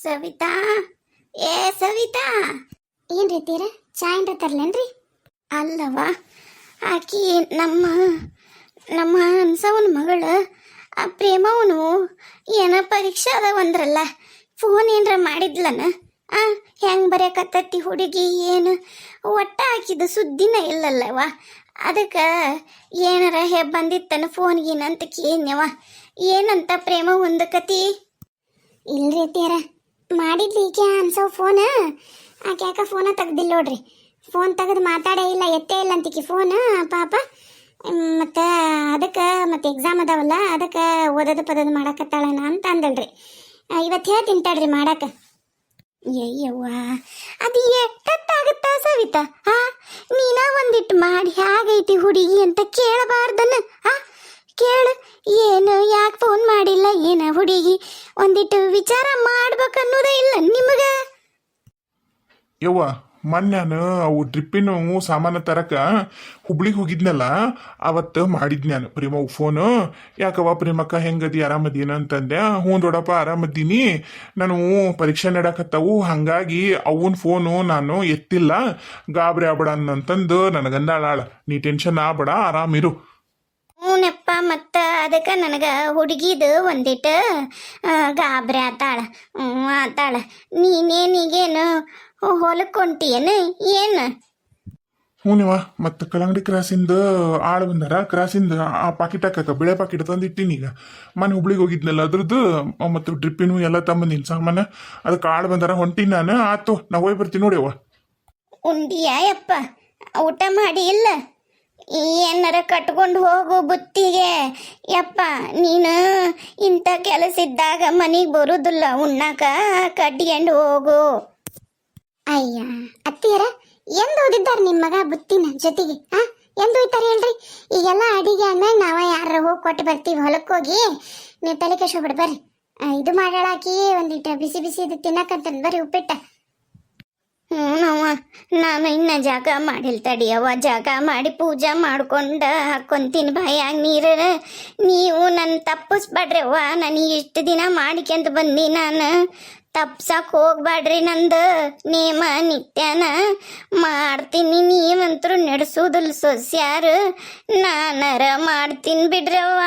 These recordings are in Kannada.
ಸವಿತಾ, ಏ ಸವಿತಾ, ಏನ್ರಿ ತೀರ ಚಾ ಏನ್ರಿ ತರ್ಲೇನ್ರಿ? ಅಲ್ಲವ ಆಕಿ ನಮ್ಮ ನಮ್ಮ ಅನ್ಸವನ ಮಗಳ ಆ ಪ್ರೇಮವನು ಏನ ಪರೀಕ್ಷೆ ಅದಾವಂದ್ರಲ್ಲ, ಫೋನ್ ಏನರ ಮಾಡಿದ್ಲನ? ಹೆಂಗೆ ಬರೆಯಕತ್ತತಿ ಹುಡುಗಿ, ಏನು ಒಟ್ಟ ಹಾಕಿದ ಸುದ್ದಿನ ಇಲ್ಲಲ್ಲವ. ಅದಕ್ಕೆ ಏನಾರ ಬಂದಿತ್ತನ ಫೋನ್ಗೇನಂತ ಕೇಳ್ಯವ. ಏನಂತ ಪ್ರೇಮ ಒಂದು ಕತಿ? ಇಲ್ರಿ ತೀರ ಮಾಡಿದ್ಲಿ ಈಕೆ ಅನ್ಸವ್ ಫೋನ್. ಆಕೆ ಯಾಕ ಫೋನ ತೆಗ್ದಿಲ್ಲ ನೋಡ್ರಿ. ಫೋನ್ ತೆಗೆದು ಮಾತಾಡೇ ಇಲ್ಲ, ಎತ್ತೇ ಇಲ್ಲ ಅಂತಿಕಿ ಫೋನ್ ಪಾಪ. ಮತ್ತು ಅದಕ್ಕೆ ಮತ್ತೆ ಎಕ್ಸಾಮ್ ಅದಾವಲ್ಲ, ಅದಕ್ಕೆ ಓದೋದು ಪದೋದು ಮಾಡಕತ್ತಾಳನ ಅಂತ ಅಂದಳ್ರಿ. ಇವತ್ತು ಹೇಳ್ತೀನಿ ತಡ್ರಿ ಮಾಡಕ್ಕೆ. ಅಯ್ಯವ್ವ, ಅದು ಎಷ್ಟೊತ್ತಾಗುತ್ತಾ ಸವಿತಾ? ನೀನ ಒಂದಿಟ್ಟು ಮಾಡಿ ಹೇಗೈತಿ ಹುಡುಗಿ ಅಂತ ಕೇಳಬಾರ್ದನ? ಕೇಳು, ಏನು ಯಾಕೆ ಫೋನ್ ಮಾಡಿಲ್ಲ ಏನ ಹುಡುಗಿ? ಒಂದಿಟ್ಟು ವಿಚಾರ ಮಾಡ್ಬೇಕನ್ನೋದೇ ಇಲ್ಲ ನಿಮಗೆ? ಯವ್ವ, ಮೊನ್ನೆ ಅವು ಡ್ರಿಪ್ಪಿನ ಸಾಮಾನು ತರಕ ಹುಬ್ಳಿಗೆ ಹೋಗಿದ್ನಲ್ಲ, ಅವತ್ತು ಮಾಡಿದ್ನ್ಯಾನು ಪ್ರೇಮವು ಫೋನು. ಯಾಕವ್ವ ಪ್ರೇಮಕ್ಕ ಹೆಂಗದಿ, ಆರಾಮದೀನ ಅಂತಂದೆ. ಹ್ಞೂ ದೊಡ್ಡಪ್ಪ ಆರಾಮದ್ದೀನಿ, ನಾನು ಪರೀಕ್ಷೆ ನಡಕತ್ತವು, ಹಾಗಾಗಿ ಅವನ ಫೋನು ನಾನು ಎತ್ತಿಲ್ಲ, ಗಾಬರಿ ಆಗ್ಬೇಡ ಅಂತಂದು ನನಗಂದಾಳಾಳ. ನೀ ಟೆನ್ಷನ್ ಆಗ್ಬೇಡ, ಆರಾಮಿರು. ಹ್ಞೂನಪ್ಪ, ಮತ್ತು ಅದಕ್ಕೆ ನನಗೆ ಹುಡುಗಿದು ಒಂದಿಟ್ಟು ಗಾಬರಿ ಆತಾಳ. ನೀನೇನೀಗೇನು ಹೊಲಕ್ಕೆ ಹೊಂಟಿಯೇನು ಏನು? ಹ್ಞೂನಿವ, ಮತ್ತು ಕಲ್ಲಂಗಡಿ ಕ್ರಾಸಿಂದ ಆಳು ಬಂದಾರ, ಕ್ರಾಸಿಂದ ಆ ಪಾಕಿಟ್ ಹಾಕಕ್ಕ ಬಿಳೆ ಪಾಕಿಟ್ ತಂದಿಟ್ಟಿನಿ. ಈಗ ಮನೆ ಹುಬ್ಳಿಗೆ ಹೋಗಿದ್ನಲ್ಲ ಅದ್ರದ್ದು, ಮತ್ತು ಡ್ರಿಪ್ಪಿನೂ ಎಲ್ಲ ತಗೊಂಬಂದಿನಿ ಸಾಮಾನು. ಅದಕ್ಕೆ ಆಳು ಬಂದಾರ, ಹೊಂಟೀನಿ ನಾನು. ಆತು, ನಾ ಹೋಗಿ ಬರ್ತೀನಿ ನೋಡಿ ಅವ್ವ. ಉಂಡಿಯಾ ಯಪ್ಪ? ಊಟ ಮಾಡಿ ಇಲ್ಲ? ಏನಾರ ಕಟ್ಕೊಂಡು ಹೋಗು ಬುತ್ತಿಗೆ. ಯಪ್ಪ, ನೀನು ಇಂಥ ಕೆಲಸ ಇದ್ದಾಗ ಮನೆಗೆ ಬರುದಿಲ್ಲ, ಉಣ್ಣಾಕ ಕಟ್ಕೊಂಡು ಹೋಗು. ಅಯ್ಯ ಅತ್ತಿಯರ, ಎಂದು ಓದಿದ್ದಾರೆ ನಿಮ್ಮ ಮಗ ಬುತ್ತಿನ ಜೊತೆಗೆ? ಎಂದು ಹೋಯ್ತಾರೆ ಹೇಳ್ರಿ? ಈಗೆಲ್ಲ ಅಡಿಗೆ ಅಂದಾಗ ನಾವ ಯಾರ ಹೋಗಿ ಕೊಟ್ಟು ಬರ್ತೀವಿ ಹೊಲಕ್ಕೆ ಹೋಗಿ. ನೀವು ತಲೆ ಕೆಡ್ಸ್ಕೊಬಿಡ್ ಬರ್ರಿ. ಇದು ಮಾಡಾಕಿ ಒಂದಿಟ್ಟು ಬಿಸಿ ಬಿಸಿ ಇದು ತಿನ್ನಕಂತ ಬರ್ರಿ, ಉಪ್ಪಿಟ್ಟ. ಹ್ಞೂನವ್ವ, ನಾನು ಇನ್ನು ಜಾಗ ಮಾಡಿಲ್ ತಡಿಯವ್ವ. ಜಾಗ ಮಾಡಿ ಪೂಜೆ ಮಾಡ್ಕೊಂಡು ಹಾಕ್ಕೊಂತೀನಿ ಬಾಯಾಗ ನೀರು. ನೀವು ನನ್ನ ತಪ್ಪಿಸ್ಬೇಡ್ರವ್ವ, ನನಗೆ ಇಷ್ಟು ದಿನ ಮಾಡಿಕೆಂತ ಬಂದು ನಾನು ತಪ್ಸಕ್ಕೆ ಹೋಗ್ಬೇಡ್ರಿ. ನಂದು ನೇಮ ನಿತ್ಯನ ಮಾಡ್ತೀನಿ, ನೀವಂತರೂ ನಡೆಸೋದಿಲ್ಲ ಸೊಸ್ಯಾರು. ನಾನರ ಮಾಡ್ತೀನಿ ಬಿಡ್ರವ್ವ.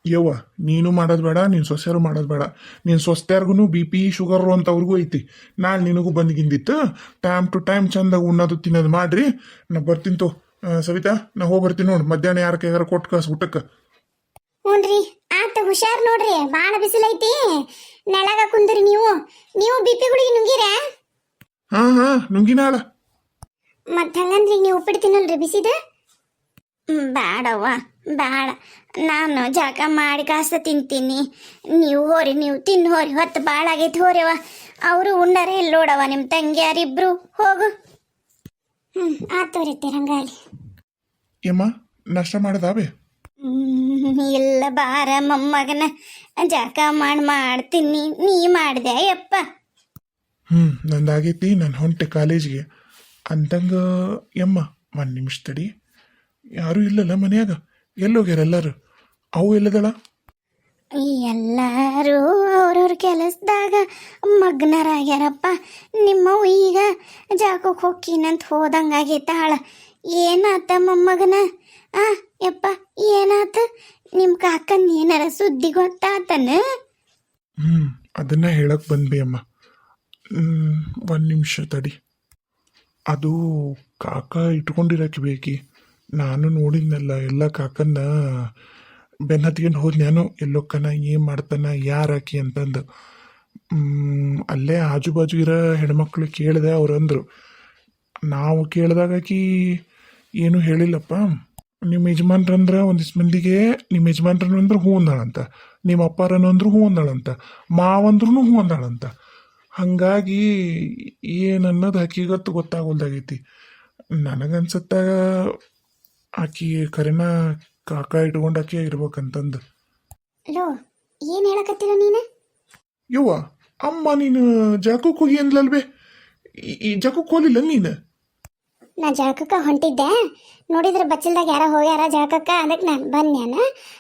ಯವ್ವ, ನೀನು ಮಾಡೋದು ಬೇಡ, ನೀನು ಸೊಸೆಯರು ಮಾಡೋದು ಬೇಡ. ನೀನು ಸೊಸ್ತ್ಯಾರ್ಗು BP ಶುಗರು ಅಂತವ್ರಿಗೂ ಐತಿ. ನಾಳೆ ನಿನಗೂ ಬಂದ್ಗಿಂದಿತ್ತು. ಟೈಮ್ ಟು ಟೈಮ್ ಚಂದಾಗ ಉಣ್ಣೋದು ತಿನ್ನೋದು ಮಾಡ್ರಿ. ನಾ ಬರ್ತೀನಿ ತೋ ಸವಿತಾ, ನಾ ಹೋಗಿ ಬರ್ತೀನಿ ನೋಡಿ. ಮಧ್ಯಾಹ್ನ ಯಾರ ಕೈಗಾರ ಕೊಟ್ಟು ಕಳ್ಸಿ ಊಟಕ್ಕೆ. ಹ್ಞೂನ್ರಿ, ಆತ ಹುಷಾರ್ ನೋಡ್ರಿ, ಭಾಳ ಬಿಸಿಲೈತಿ. ನೆಳಗ ಕುಂದ್ರಿ ನೀವು. ನೀವು BP ಗುಳಿಗೆ ನುಂಗಿರ? ಹಾ ನುಂಗಿನಾಳ. ಮತ್ತೆ ಹಂಗಂದ್ರಿ ನೀವು ಉಪ್ಪಿಟ್ಟು ತಿನ್ನಲ್ರಿ ಬಿಸಿದ? ಬೇಡವ್ವ ಬೇಡ, ನಾನು ಜಾಗ ಮಾಡಿ ಕಾಸ ತಿಂತೀನಿ. ನೀವು ಹೋರಿ, ನೀವು ತಿನ್ನು ಹೋರಿ. ಹೊತ್ತು ಭಾಳ ಆಗೈತಿ ಹೋರಿವ. ಅವರು ಉಂಡರೆ ಇಲ್ಲಿ ನೋಡವ ನಿಮ್ಮ ತಂಗಿಯಾರಿಬ್ರು. ಹೋಗು. ಆತೋರಿತ್ತೆ ರಂಗಾಲಿ. ಯಮ್ಮ, ನಾಷ್ಟ ಮಾಡೋದಾವೆ? ಇಲ್ಲ ಬಾರ ಮೊಮ್ಮಗನ, ಜಾಗ ಮಾಡ್ತೀನಿ. ನೀ ಮಾಡಿದೆ ಯಪ್ಪ? ನಂದಾಗೈತಿ, ನಾನು ಹೊಂಟೆ ಕಾಲೇಜಿಗೆ ಅಂದಂಗ. ಯಮ್ಮ, ಒಂದು ನಿಮಿಷ ತಡಿ. ಯಾರೂ ಇಲ್ಲಲ್ಲ ಮನ್ಯಾಗ? ಎಲ್ಲೋಗ್ಯಾರ ಎಲ್ಲರೂ? ಅವು ಎಲ್ಲದಳ? ಎಲ್ಲರೂ ಅವ್ರವ್ರ ಕೆಲಸದಾಗ ಮಗ್ನರಾಗ್ಯಾರಪ್ಪ. ನಿಮ್ಮವು ಈಗ ಜಾಗಕ್ಕೆ ಹೋಗ್ತೀನಂತ ಹೋದಂಗಾಗೈತಾಳ. ಏನಾತ ಮೊಮ್ಮಗನ? ಯಪ್ಪ ಏನಾತ? ನಿಮ್ಮ ಕಾಕಂದ ಏನಾರ ಸುದ್ದಿ ಗೊತ್ತಾತನ? ಅದನ್ನ ಹೇಳಕ್ ಬಂದ್ವಿ ಅಮ್ಮ. ಒಂದು ನಿಮಿಷ ತಡಿ. ಅದು ಕಾಕ ಇಟ್ಕೊಂಡಿರಕ್ಕೆ ಬೇಕಿ. ನಾನು ನೋಡಿದ್ನಲ್ಲ ಎಲ್ಲ ಕಾಕನ್ನ ಬೆನ್ನ ಹತ್ಕೊಂಡು ಹೋದ್. ನಾನು ಎಲ್ಲೊಕ್ಕನ, ಏನು ಮಾಡ್ತಾನ, ಯಾರಾಕಿ ಅಂತಂದು. ಅಲ್ಲೇ ಆಜು ಬಾಜು ಇರೋ ಹೆಣ್ಮಕ್ಳು ಕೇಳಿದೆ. ಅವ್ರು ಅಂದರು, ನಾವು ಕೇಳಿದಾಗಾಕಿ ಏನೂ ಹೇಳಿಲ್ಲಪ್ಪ. ನಿಮ್ಮ ಯಜಮಾನ್ರಂದ್ರೆ ಒಂದಿಷ್ಟು ಮಂದಿಗೆ ನಿಮ್ಮ ಯಜಮಾನ್ರನ್ನು ಅಂದ್ರೆ ಹೂ ಅಂದಾಳಂತ, ನಿಮ್ಮ ಅಪ್ಪಾರನು ಅಂದ್ರು ಹೂ ಅಂದಾಳಂತ, ಮಾವಂದ್ರೂ ಹೂ ಅಂದಾಳಂತ. ಹಾಗಾಗಿ ಏನನ್ನೋದು ಆಕಿಗತ್ತು ಗೊತ್ತಾಗೋಲ್ದಾಗೈತಿ. ನನಗನ್ಸುತ್ತ ಆಕಿ ಕರೆನ ಕಾಕ ಇಟ್ಕೊಂಡು ಆಕಿ ಇರ್ಬೇಕಂತಂದು. ಲೋ, ಏನು ಹೇಳಕತ್ತಿರ ನೀನು? ಯವ್ವ, ಅಮ್ಮ ನೀನು ಜಾಕಕ್ಕೆ ಹೋಗಿ ಅಂದ್ಲಲ್ವೇ? ಈ ಜಾಕಕ್ಕೆ ಹೋಲಿಲ್ಲ ನೀನು? ನಾ ಜಳಕಕ್ಕೆ ಹೊಂಟಿದ್ದೆ, ನೋಡಿದ್ರೆ ಬಚ್ಚಲ್ದಾಗ ಯಾರ ಹೋಗ್ಯಾರ ಜಳಕಕ್ಕೆ. ಅದಕ್ಕೆ ನಾನು ಬಂದ್ಯಾನ.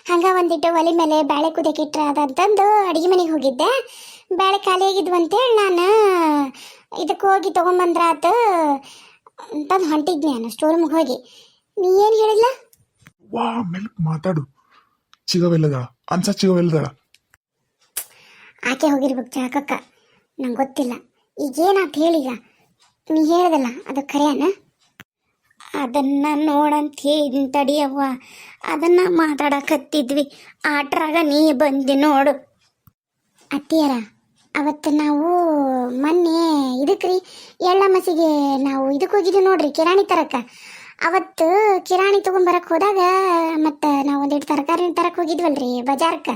ಹಂಗೆ ಒಂದಿಟ್ಟು ಒಲೆ ಮೇಲೆ ಬ್ಯಾಳೆ ಕುದಿಯಕ್ಕೆ ಇಟ್ರ ಅದಂತಂದು ಅಡುಗೆ ಮನೆಗೆ ಹೋಗಿದ್ದೆ. ಬ್ಯಾಳೆ ಖಾಲಿ ಆಗಿದ್ವು ಅಂತೇಳಿ ನಾನು ಇದಕ್ಕೆ ಹೋಗಿ ತೊಗೊಂಬಂದ್ರಾತ ಅಂತಂದು ಹೊಂಟಿದ್ನಿ ನಾನು ಸ್ಟೋರ್ ರೂಮ್ಗೆ ಹೋಗಿ. ನೀ ಏನು ಹೇಳಿಲ್ಲ? ವಾ ಮೆಲ್ಕ್ ಮಾತಾಡು. ಚಿಗವೆಲ್ಲದಾಳ ಅನ್ಸ ಚಿಗವೆಲ್ಲದಾಳ. ಆಕೆ ಹೋಗಿರ್ಬೇಕು ಜಾಗಕ್ಕ, ನಂಗೆ ಗೊತ್ತಿಲ್ಲ. ಈಗೇನಾತ ಹೇಳೀಗ? ನೀ ಹೇಳ್ದಲ್ಲ ಅದು ಖರೆಯನ? ಅದನ್ನ ನೋಡಂತ ಹೇಳಿದ್ನಿ ತಡಿಯವ್ವ, ಅದನ್ನ ಮಾತಾಡಕತ್ತಿದ್ವಿ ಆಟ್ರಾಗ ನೀ ಬಂದಿ ನೋಡು. ಅತ್ತಿಯರ, ಅವತ್ತು ನಾವು ಮೊನ್ನೆ ಇದಕ್ಕೆ ರೀ ಎಳ್ಳ ಮಸಿಗೆ ನಾವು ಇದಕ್ಕೆ ಹೋಗಿದ್ವಿ ನೋಡ್ರಿ ಕಿರಾಣಿ ತರಕ. ಅವತ್ತು ಕಿರಾಣಿ ತೊಗೊಂಬರಕ್ಕೆ ಹೋದಾಗ ಮತ್ತು ನಾವು ಒಂದೆರಡು ತರಕಾರಿ ತರಕ್ಕೆ ಹೋಗಿದ್ವಲ್ರಿ ಬಜಾರ್ಕ್ಕೆ.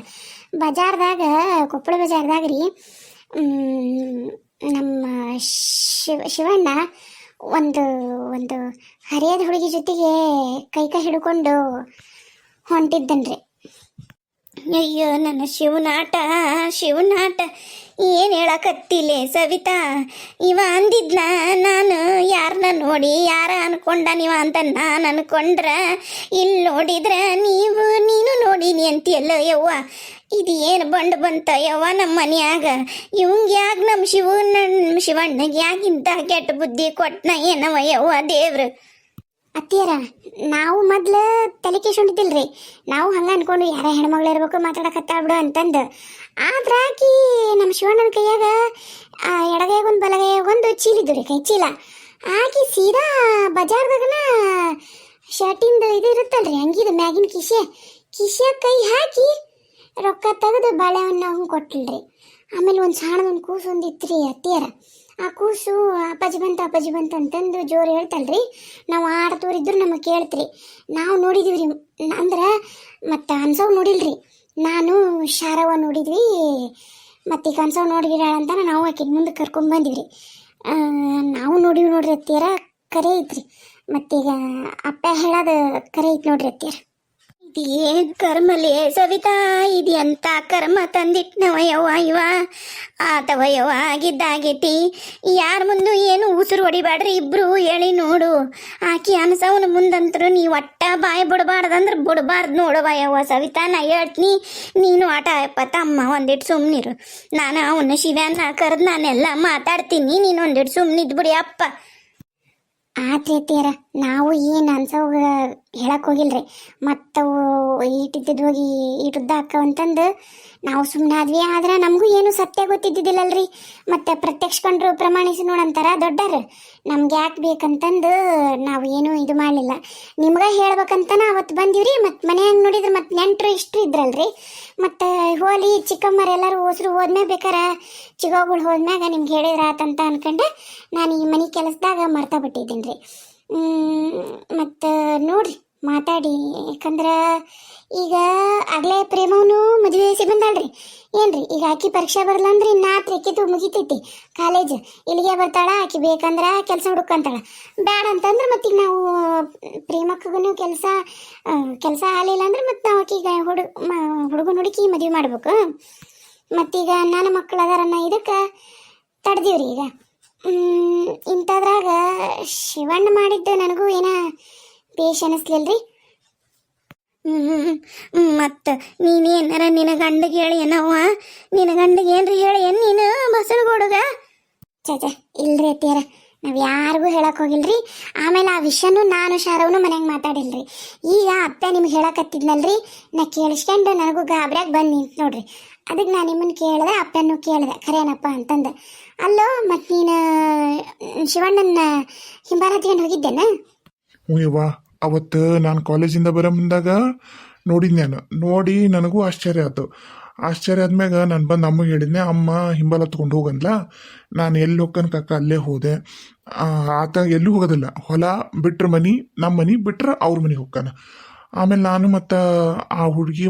ಬಜಾರ್ದಾಗ ಕೊಪ್ಪಳ ಬಜಾರ್ದಾಗ ರೀ ನಮ್ಮ ಶಿವಣ್ಣ ಒಂದು ಒಂದು ಹರಿಯದ ಹುಡುಗಿ ಜೊತೆಗೆ ಕೈ ಹಿಡ್ಕೊಂಡು ಹೊಂಟಿದ್ದನ್ರಿ. ಅಯ್ಯೋ ನನ್ನ ಶಿವನಾಟ ಶಿವನಾಟ, ಏನು ಹೇಳಕತ್ತಿಲೆ ಸವಿತಾ? ಇವ ಅಂದಿದ್ನ ನಾನು ಯಾರನ್ನ ನೋಡಿ ಯಾರ ಅನ್ಕೊಂಡ ನೀವ ಅಂತ ನಾನು ಅನ್ಕೊಂಡ್ರ, ಇಲ್ಲಿ ನೋಡಿದ್ರ ನೀನು ನೋಡಿನಿ ಅಂತೀಯಲ್ಲ ಯವ್ವ. ಇದು ಏನು ಬಂಡು ಬಂತ ಯವ್ವ ನಮ್ಮ ಮನ್ಯಾಗ? ಇವಂಗೆ ಯಾಕೆ ನಮ್ಮ ಶಿವಣ್ಣಗೆ ಯಾಕಿಂತ ಕೆಟ್ಟ ಬುದ್ಧಿ ಕೊಟ್ಟನ ಏನವ ಯವ್ವ ದೇವ್ರು? ಅತ್ತಿಯರ, ನಾವು ಮೊದ್ಲು ತಲೆ ಕೆಡ್ಸ್ಕೊಂಡಿದ್ದಿಲ್ರಿ. ನಾವು ಹಂಗೆ ಅನ್ಕೊಂಡು ಯಾರ ಹೆಣ್ಮಗಳು ಇರ್ಬೇಕು ಮಾತಾಡಕತ್ತಾಳ ಬಿಡು ಅಂತಂದು. ಆದ್ರೆ ಆಕಿ ನಮ್ಮ ಶಿವಣ್ಣನ ಕೈಯಾಗ ಎಡಗೈಯಾಗ ಒಂದು ಬಲಗೈಯಾಗ ಒಂದು ಚೀಲಿದ್ದು ರೀ, ಕೈ ಚೀಲ. ಆಕಿ ಸೀದಾ ಬಜಾರ್ದಾಗನ ಶರ್ಟಿಂದ ಇದು ಇರುತ್ತಲ್ರಿ ಅಂಗಿದು ಮ್ಯಾಗಿನ ಕಿಶೆ ಕೈ ಹಾಕಿ ರೊಕ್ಕ ತೆಗೆದು ಬಾಳೆಹಣ್ಣು ಹಂಗೆ ಕೊಟ್ಟಲ್ರಿ. ಆಮೇಲೆ ಒಂದು ಸಣ್ಣದೊಂದು ಕೂಸು ಒಂದು ಇತ್ತು ರೀ ಅತ್ತಿಯರ. ಆ ಕೂಸು ಅಪ್ಪಾಜಿ ಬಂತು ಅಂತಂದು ಜೋರು ಹೇಳ್ತಲ್ರಿ. ನಾವು ಆಡ್ತೋರಿದ್ರು ನಮಗೆ ಕೇಳ್ತ್ರಿ. ನಾವು ನೋಡಿದೀವಿ ರೀ, ಅಂದ್ರೆ ಮತ್ತು ಅನ್ಸವ್ ನೋಡಿಲ್ರಿ. ನಾನು ಶಾರವ ನೋಡಿದ್ವಿ, ಮತ್ತು ಈಗ ಅನ್ಸವ್ ನೋಡಿಗಿಡಾಳ ಅಂತ ನಾವು ಆಕಿನ ಮುಂದೆ ಕರ್ಕೊಂಡ್ಬಂದಿವಿ ರೀ. ನಾವು ನೋಡಿವಿ ನೋಡ್ರಿ ಅತ್ತಿಯರ, ಕರೆ ಐತ್ರಿ. ಮತ್ತೀಗ ಅಪ್ಪ ಹೇಳೋದು ಕರೆ ಐತಿ ನೋಡ್ರಿ ಅತ್ತಿಯರ. ಏನು ಕರ್ಮಲೇ ಸವಿತಾ, ಇದು ಎಂತ ಕರ್ಮ ತಂದಿಟ್ನವ ಯವ್ವ ಇವ. ಆತವ ಯವ್ವ, ಆಗಿದ್ದಾಗೈತಿ. ಯಾರ ಮುಂದೆ ಏನು ಉಸಿರು ಹೊಡಿಬ್ಯಾಡ್ರಿ ಇಬ್ರು, ಹೇಳಿ ನೋಡು. ಆಕಿ ಅನಸವನ ಮುಂದಂತರು ನೀವು ಒಟ್ಟ ಬಾಯಿ ಬಿಡಬಾರ್ದಂದ್ರೆ ಬಿಡಬಾರ್ದು ನೋಡವ ಯವ್ವ ಸವಿತಾ. ನಾ ಹೇಳ್ತೀನಿ, ನೀನು ಆಟ ಅಪ್ಪ ತಮ್ಮ ಒಂದಿಟ್ಟು ಸುಮ್ಮನಿರು. ನಾನು ಅವನ ಶಿವ್ಯಾನ ಕರೆದು ನಾನೆಲ್ಲ ಮಾತಾಡ್ತೀನಿ, ನೀನು ಒಂದಿಟ್ಟು ಸುಮ್ಮನಿದ್ ಬಿಡಿ ಅಪ್ಪ. ಆತ್ರಿ ಅತ್ತಿಯರ, ನಾವು ಏನು ಅನ್ಸೋಗ ಹೇಳಕ್ಕೆ ಹೋಗಿಲ್ರಿ. ಮತ್ತು ಈಟಿದ್ದು ಹೋಗಿ ಈಟುದ್ದ ಅಕ್ಕ ಅಂತಂದು ನಾವು ಸುಮ್ಮನೆ ಆದ್ವಿ. ಆದ್ರೆ ನಮಗೂ ಏನು ಸತ್ಯ ಗೊತ್ತಿದ್ದಿದ್ದಿಲ್ಲಲ್ರಿ. ಮತ್ತು ಪ್ರತ್ಯಕ್ಷ ಕಂಡ್ರು ಪ್ರಮಾಣಿಸಿ ನೋಡಂತಾರ ದೊಡ್ಡರು. ನಮ್ಗೆ ಯಾಕೆ ಬೇಕಂತಂದು ನಾವು ಏನೂ ಇದು ಮಾಡಲಿಲ್ಲ. ನಿಮ್ಗೆ ಹೇಳ್ಬೇಕಂತನ ಅವತ್ತು ಬಂದೀವ್ರಿ. ಮತ್ತು ಮನೆಯಾಗ ನೋಡಿದ್ರೆ ಮತ್ತು ನೆಂಟರು ಇಷ್ಟು ಇದ್ರಲ್ರಿ. ಮತ್ತು ಹೋಲಿ ಚಿಕ್ಕಮ್ಮರು ಎಲ್ಲರೂ ಹೋಸ್ರು ಹೋದ್ಮ್ಯಾಗ ಬೇಕಾರೆ ಚಿಗೋಗಳು ಹೋದ್ಮ್ಯಾಗ ನಿಮ್ಗೆ ಹೇಳಿದ್ರ ಆತಂತ ಅನ್ಕೊಂಡು ನಾನು ಈ ಮನೆ ಕೆಲಸದಾಗ ಮರ್ತಾ ಬಿಟ್ಟಿದ್ದೀನಿ ರೀ. ಮತ್ತು ನೋಡ್ರಿ ಮಾತಾಡಿ, ಯಾಕಂದ್ರೆ ಈಗ ಆಗಲೇ ಪ್ರೇಮವನು ಮದುವೆ ವಯಸ್ಸಿ ಬಂದಾಳ್ರಿ. ಏನ್ರಿ ಈಗ ಆಕಿ ಪರೀಕ್ಷೆ ಬರಲ್ಲ ಅಂದ್ರೆ ಇನ್ನು ಆತ್ರಿಕಿತು ಮುಗಿತೈತಿ ಕಾಲೇಜ್. ಇಲ್ಲಿಗೆ ಬರ್ತಾಳ ಆಕಿ, ಬೇಕಂದ್ರೆ ಕೆಲಸ ಹುಡುಕಂತಾಳ. ಬ್ಯಾಡ ಅಂತಂದ್ರೆ ಮತ್ತೀಗ ನಾವು ಪ್ರೇಮಕ್ಕೂ ಕೆಲಸ ಆಗಲಿಲ್ಲ ಅಂದ್ರೆ ಮತ್ತೆ ನಾವು ಆಕಿಗೆ ಹುಡುಗನ ಹುಡುಕಿ ಮದುವೆ ಮಾಡ್ಬೇಕು. ಮತ್ತೀಗ ನನ್ನ ಮಕ್ಕಳು ಅದಾರನ್ನ ಇದಕ್ಕೆ ತಡೆದೀವ್ರಿ. ಈಗ ಇಂಥದ್ರಾಗ ಶಿವಣ್ಣ ಮಾಡಿದ್ದು ನನಗೂ ಏನೋ ಪೇಶ್ ಅನ್ನಿಸ್ಲಿಲ್ರಿ. ಮತ್ತು ನೀನೇನಾರ ನಿನ್ನ ಗಂಡಗೆ ಹೇಳಿ ಏನವ್ವ? ನಿನ್ನ ಗಂಡಗೆ ಏನ್ರಿ ಹೇಳಿ ಏನು ನೀನು ಬಸಲಗೋಡುಗ? ಚಾಚಾ ಇಲ್ರಿ ಅತ್ತಿಯರ, ನಾವು ಯಾರಿಗೂ ಹೇಳಕ್ಕೆ ಹೋಗಿಲ್ರಿ. ಆಮೇಲೆ ಆ ವಿಷಯನೂ ನಾನು ಶಾರವನು ಮನ್ಯಾಗ ಮಾತಾಡಿಲ್ರಿ. ಈಗ ಅಪ್ಪ ನಿಮ್ಗೆ ಹೇಳಕತ್ತಿದ್ನಲ್ರಿ, ನಾ ಕೇಳಿಸ್ಕೊಂಡು ನನಗೂ ಗಾಬರಿಯಾಗಿ ಬಂದು ನಿಂತು ನೋಡ್ರಿ. ಅದಕ್ಕೆ ನಾನು ನಿಮ್ಮನ್ನು ಕೇಳಿದೆ, ಅಪ್ಪನೂ ಕೇಳಿದೆ ಖರೇನಪ್ಪ ಅಂತಂದು. ಅಲ್ಲೋ ಮತ್ತು ನೀನು ಶಿವಣ್ಣನ ಹಿಂಬಾಲ ಹತ್ಕೊಂಡು ಹೋಗಿದ್ದೇನ? ಹ್ಞೂ ಯವ್ವ, ಅವತ್ತು ನಾನು ಕಾಲೇಜಿಂದ ಬರೋ ಮುಂದಾಗ ನೋಡಿದ್ದೆ. ನಾನು ನೋಡಿ ನನಗೂ ಆಶ್ಚರ್ಯ ಆಯ್ತು. ಆಶ್ಚರ್ಯ ಆದ್ಮ್ಯಾಗ ನಾನು ಬಂದು ಅಮ್ಮಗೆ ಹೇಳಿದ್ನೆ. ಅಮ್ಮ ಹಿಂಬಾಲ ಹತ್ಕೊಂಡು ಹೋಗಂದ್ಲ. ನಾನು ಎಲ್ಲಿ ಹೋಗ್ಕನ್ ಕಕ್ಕ ಅಲ್ಲೇ ಹೋದೆ. ಆತ ಎಲ್ಲೂ ಹೋಗೋದಿಲ್ಲ, ಹೊಲ ಬಿಟ್ರೆ ಮನೆ, ನಮ್ಮ ಮನೆ ಬಿಟ್ರೆ ಅವ್ರ ಮನೆಗೆ ಹೋಗ್ತಾನೆ. ಆಮೇಲೆ ನಾನು ಮತ್ತು ಆ ಹುಡುಗಿ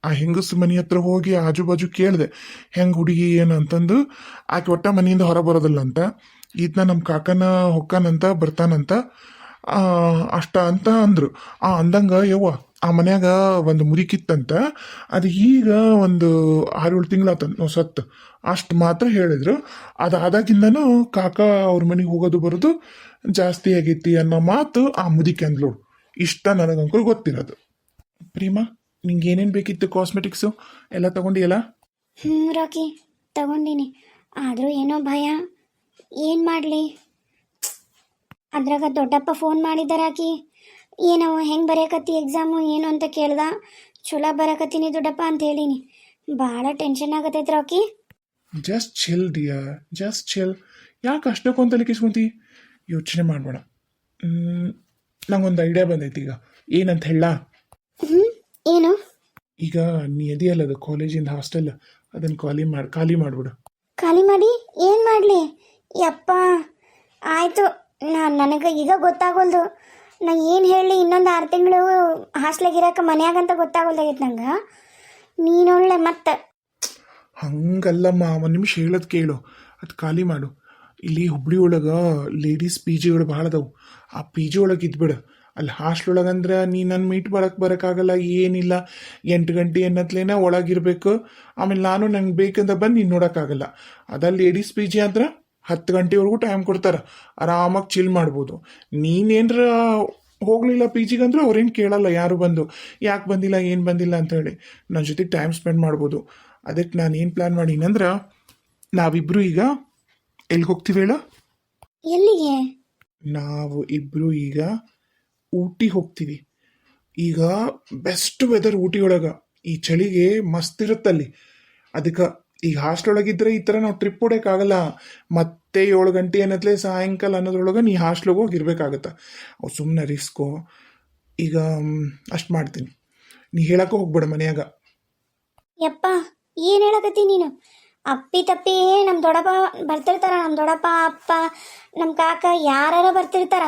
ಆ ಹೆಂಗಸ್ ಮನೆ ಹತ್ರ ಹೋಗಿ ಆಜು ಬಾಜು ಕೇಳಿದೆ, ಹೆಂಗೆ ಹುಡುಗಿ ಏನು ಅಂತಂದು. ಆಕೆ ಒಟ್ಟ ಮನೆಯಿಂದ ಹೊರ ಬರೋದಿಲ್ಲ ಅಂತ. ಈತನ ನಮ್ಮ ಕಾಕನ ಹೊಕ್ಕಾನಂತ ಬರ್ತಾನಂತ ಅಷ್ಟ ಅಂತ ಅಂದರು. ಅಂದಂಗೆ ಯವ್ವ ಆ ಮನ್ಯಾಗ ಒಂದು ಮುರಿಕಿತ್ತಂತ. ಅದು ಈಗ ಒಂದು 6-7 ತಿಂಗಳಾತನ ಸತ್ತು. ಅಷ್ಟು ಮಾತ್ರ ಹೇಳಿದ್ರು. ಅದಾದಾಗಿಂದನೂ ಕಾಕ ಅವ್ರ ಮನೆಗೆ ಹೋಗೋದು ಬರೋದು ಜಾಸ್ತಿ ಆಗೈತಿ ಅನ್ನೋ ಮಾತು ಆ ಮುದಿಕೆ ಅಂದ್ಲು. ಇಷ್ಟ ನನಗಂಕರು ಗೊತ್ತಿರೋದು. ಪ್ರೀಮಾ, ನಿಂಗೆ ಏನೇನು ಬೇಕಿತ್ತು ಕಾಸ್ಮೆಟಿಕ್ಸು ಎಲ್ಲ ತಗೊಂಡಿಯಲ್ಲ? ರಾಕಿ ತಗೊಂಡಿನಿ. ಆದರೂ ಏನೋ ಭಯ, ಏನು ಮಾಡಲಿ. ಅದ್ರಾಗ ದೊಡ್ಡಪ್ಪ ಫೋನ್ ಮಾಡಿದ್ದಾರಾಕಿ, ಏನವ ಹೆಂಗೆ ಬರೆಯಕತ್ತಿ ಎಕ್ಸಾಮು ಏನು ಅಂತ ಕೇಳ್ದ. ಚಲೋ ಬರಕತ್ತೀನಿ ದೊಡ್ಡಪ್ಪ ಅಂತ ಹೇಳೀನಿ. ಭಾಳ ಟೆನ್ಷನ್ ಆಗತ್ತೈತ್ರ ಆಕಿ. Just chill dear, just chill. ಯಾಕೆ ಅಷ್ಟಕ್ಕೊಂದು ತಲೆ ಕಿಸ್ಕೊಂತಿ? ಯೋಚನೆ ಮಾಡಬೇಡ. ನಂಗೊಂದು ಐಡಿಯಾ ಬಂದೈತಿ ಈಗ. ಏನಂತ ಹೇಳ? ಏನು? ಈಗ ನೀ ಎದಿಯಲ್ಲ ಅದು ಕಾಲೇಜಿಂದ ಹಾಸ್ಟೆಲ್, ಅದನ್ನು ಖಾಲಿ ಮಾಡಿಬಿಡು. ಖಾಲಿ ಮಾಡಿ ಏನು ಮಾಡಲಿ? ಯಪ್ಪ ಆಯಿತು. ನನಗೆ ಈಗ ಗೊತ್ತಾಗೋಲ್ದು. ನಾ ಏನು ಹೇಳಿ, ಇನ್ನೊಂದು 6 ತಿಂಗಳು ಹಾಸ್ಟ್ಲಾಗ ಇರೋಕೆ ಮನ್ಯಾಗಂತ ಗೊತ್ತಾಗೋಲ್ದಾಗೈತೆ ನಂಗೆ. ನೀನೊಳ್ಳೆ ಮತ್ತೆ. ಹಂಗಲ್ಲಮ್ಮ, ಒಂದು ನಿಮಿಷ ಹೇಳೋದು ಕೇಳು. ಅದು ಖಾಲಿ ಮಾಡು. ಇಲ್ಲಿ ಹುಬ್ಳಿ ಒಳಗೆ ಲೇಡೀಸ್ ಪಿ ಜಿಗಳು ಭಾಳ ಅದಾವು. ಆ ಪಿ ಜಿ ಒಳಗೆ ಇದ್ಬಿಡು. ಅಲ್ಲಿ ಹಾಸ್ಟ್ಲ್ ಒಳಗಂದ್ರೆ ನೀ ನನ್ನ ಮೀಟ್ ಬರೋಕ್ಕಾಗಲ್ಲ, ಏನಿಲ್ಲ. 8 ಗಂಟೆ ಅನ್ನತ್ಲೇನ ಒಳಗಿರ್ಬೇಕು. ಆಮೇಲೆ ನಾನು ನಂಗೆ ಬೇಕಂತ ಬಂದು ನೀನು ನೋಡೋಕ್ಕಾಗಲ್ಲ. ಅದಲ್ಲಿ ಲೇಡೀಸ್ ಪಿ ಜಿ ಅಂದ್ರೆ 10 ಗಂಟೆವರೆಗೂ ಟೈಮ್ ಕೊಡ್ತಾರೆ, ಆರಾಮಾಗಿ ಚಿಲ್ ಮಾಡ್ಬೋದು. ನೀನೇನ್ರ ಹೋಗಲಿಲ್ಲ ಪಿ ಜಿಗಂದ್ರೆ ಅವ್ರೇನು ಕೇಳಲ್ಲ, ಯಾರು ಬಂದು ಯಾಕೆ ಬಂದಿಲ್ಲ ಏನು ಬಂದಿಲ್ಲ ಅಂತೇಳಿ ನನ್ನ ಜೊತೆಗೆ ಟೈಮ್ ಸ್ಪೆಂಡ್ ಮಾಡ್ಬೋದು. ಅದಕ್ಕೆ ನಾನು ಏನು ಪ್ಲ್ಯಾನ್ ಮಾಡೀನಂದ್ರೆ, ನಾವಿಬ್ಬರು ಈಗ ಎಲ್ಲಿಗೆ ಹೋಗ್ತೀವಿ ಹೇಳ? ಎಲ್ಲಿಗೆ? ನಾವು ಇಬ್ಬರು ಈಗ ಊಟಿ ಹೋಗ್ತೀವಿ. ಈಗ ಬೆಸ್ಟ್ ವೆದರ್ ಊಟಿ ಒಳಗೆ. ಈ ಚಳಿಗೆ ಮಸ್ತ್ ಇರುತ್ತಲ್ಲಿ. ಅದಕ್ಕೆ ಈಗ ಹಾಸ್ಟೆಲ್ ಒಳಗಿದ್ರೆ ಈ ಥರ ನಾವು ಟ್ರಿಪ್ ಹೊಡೋಕ್ಕಾಗಲ್ಲ. ಮತ್ತೆ 7 ಗಂಟೆ ಅನ್ನತ್ಲೆ ಸಾಯಂಕಾಲ ಅನ್ನೋದ್ರೊಳಗೆ ನೀ ಹಾಸ್ಟ್ಲಿಗೆ ಹೋಗಿ ಇರಬೇಕಾಗತ್ತೆ. ಅವು ಸುಮ್ಮನೆ ರಿಸ್ಕು. ಈಗ ಅಷ್ಟು ಮಾಡ್ತೀನಿ, ನೀ ಹೇಳಕ್ಕೆ ಹೋಗ್ಬೇಡ ಮನ್ಯಾಗ. ಯಪ್ಪ ಏನು ಹೇಳಕತ್ತಿ ನೀನು? ಅಪ್ಪಿ ತಪ್ಪಿ ನಮ್ಮ ದೊಡ್ಡಪ್ಪ ಬರ್ತಿರ್ತಾರ, ನಮ್ಮ ದೊಡ್ಡಪ್ಪ ಅಪ್ಪ ನಮ್ಮ ಕಾಕ ಯಾರು ಬರ್ತಿರ್ತಾರ.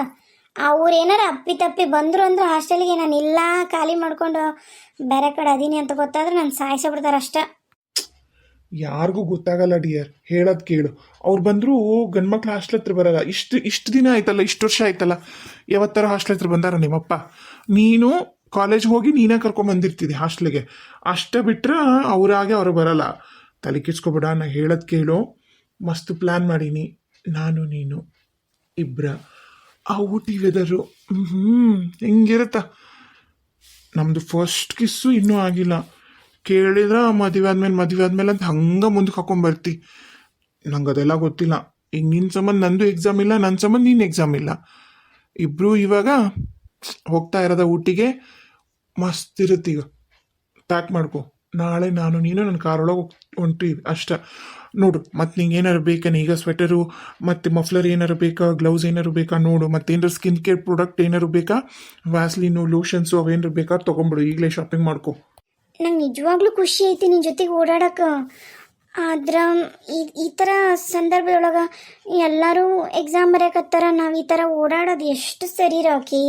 ಅವ್ರೇನಾರ ಅಪ್ಪಿ ತಪ್ಪಿ ಬಂದರು ಅಂದ್ರೆ ಹಾಸ್ಟೆಲ್ಗೆ ನಾನು ಇಲ್ಲ ಖಾಲಿ ಮಾಡ್ಕೊಂಡು ಬೇರೆ ಕಡೆ ಅದೀನಿ ಅಂತ ಗೊತ್ತಾದ್ರೆ ನಾನು ಸಾಯಿಸೇ ಬಿಡ್ತಾರೆ ಅಷ್ಟೇ. ಯಾರಿಗೂ ಗೊತ್ತಾಗಲ್ಲ ಡಿಯರ್, ಹೇಳೋದು ಕೇಳು. ಅವ್ರು ಬಂದರೂ ಗಂಡ್ಮಕ್ಳು ಹಾಸ್ಟೆಲ್ ಹತ್ರ ಬರಲ್ಲ. ಇಷ್ಟು ದಿನ ಆಯ್ತಲ್ಲ, ಇಷ್ಟು ವರ್ಷ ಆಯ್ತಲ್ಲ, ಯಾವತ್ತರ ಹಾಸ್ಟೆಲ್ ಹತ್ರ ಬಂದಾರ ನಿಮ್ಮಪ್ಪ? ನೀನು ಕಾಲೇಜ್ ಹೋಗಿ ನೀನೇ ಕರ್ಕೊಂಬಂದಿರ್ತಿದ್ದೆ ಹಾಸ್ಟ್ಲಿಗೆ. ಅಷ್ಟೇ ಬಿಟ್ರೆ ಅವರಾಗೆ ಅವ್ರು ಬರಲ್ಲ. ತಲೆ ಕೆಡ್ಸ್ಕೊಬೇಡ, ನಾ ಹೇಳೋದು ಕೇಳು. ಮಸ್ತ್ ಪ್ಲ್ಯಾನ್ ಮಾಡೀನಿ, ನಾನು ನೀನು ಇಬ್ಬರ. ಆ ಊಟಿ ವೆದರು ಹೆಂಗಿರುತ್ತ. ನಮ್ಮದು ಫಸ್ಟ್ ಕಿಸ್ಸು ಇನ್ನೂ ಆಗಿಲ್ಲ. ಕೇಳಿದ್ರೆ ಮದುವೆ ಆದ್ಮೇಲೆ ಅಂತ ಹಂಗೆ ಮುಂದಕ್ಕೆ ಹಾಕೊಂಬರ್ತಿ. ನಂಗೆ ಅದೆಲ್ಲ ಗೊತ್ತಿಲ್ಲ. ಈಗ ನಿನ್ನ ಸಂಬಂಧ ನಂದು ಎಕ್ಸಾಮ್ ಇಲ್ಲ, ನನ್ನ ಸಂಬಂಧ ನೀನು ಎಕ್ಸಾಮ್ ಇಲ್ಲ. ಇಬ್ಬರು ಇವಾಗ ಹೋಗ್ತಾ ಇರೋದ ಊಟಿಗೆ. ಮಸ್ತ್ ಇರುತ್ತೆ. ಈಗ ಪ್ಯಾಕ್ ಮಾಡ್ಕೊ. ನಾಳೆ ನಾನು ನೀನು ನನ್ನ ಕಾರೊಳಗೆ ಹೊಂಟಿವಿ ಅಷ್ಟೆ. ನೋಡು, ಮತ್ತು ನಿಂಗೆ ಏನಾರು ಬೇಕಾನೆ ಈಗ? ಸ್ವೆಟರು ಮತ್ತು ಮಫ್ಲರ್ ಏನಾರು ಬೇಕಾ? ಗ್ಲೌಸ್ ಏನಾರು ಬೇಕಾ ನೋಡು. ಮತ್ತೇನಾರು ಸ್ಕಿನ್ ಕೇರ್ ಪ್ರಾಡಕ್ಟ್ ಏನಾರು ಬೇಕಾ? ವ್ಯಾಸ್ಲಿನು, ಲೋಷನ್ಸು ಅವೇನಾರು ಬೇಕಾ ತೊಗೊಂಬಿಡು. ಈಗಲೇ ಶಾಪಿಂಗ್ ಮಾಡ್ಕೊ. ನಂಗೆ ನಿಜವಾಗ್ಲೂ ಖುಷಿ ಐತಿ ನಿನ್ನ ಜೊತೆಗೆ ಓಡಾಡಕ್ಕೆ. ಆದ್ರೆ ಈ ಥರ ಸಂದರ್ಭದೊಳಗೆ ಎಲ್ಲರೂ ಎಕ್ಸಾಮ್ ಬರೆಯಕತ್ತಾರ, ನಾವು ಈ ಥರ ಓಡಾಡೋದು ಎಷ್ಟು ಸರಿ ರಾಕಿ?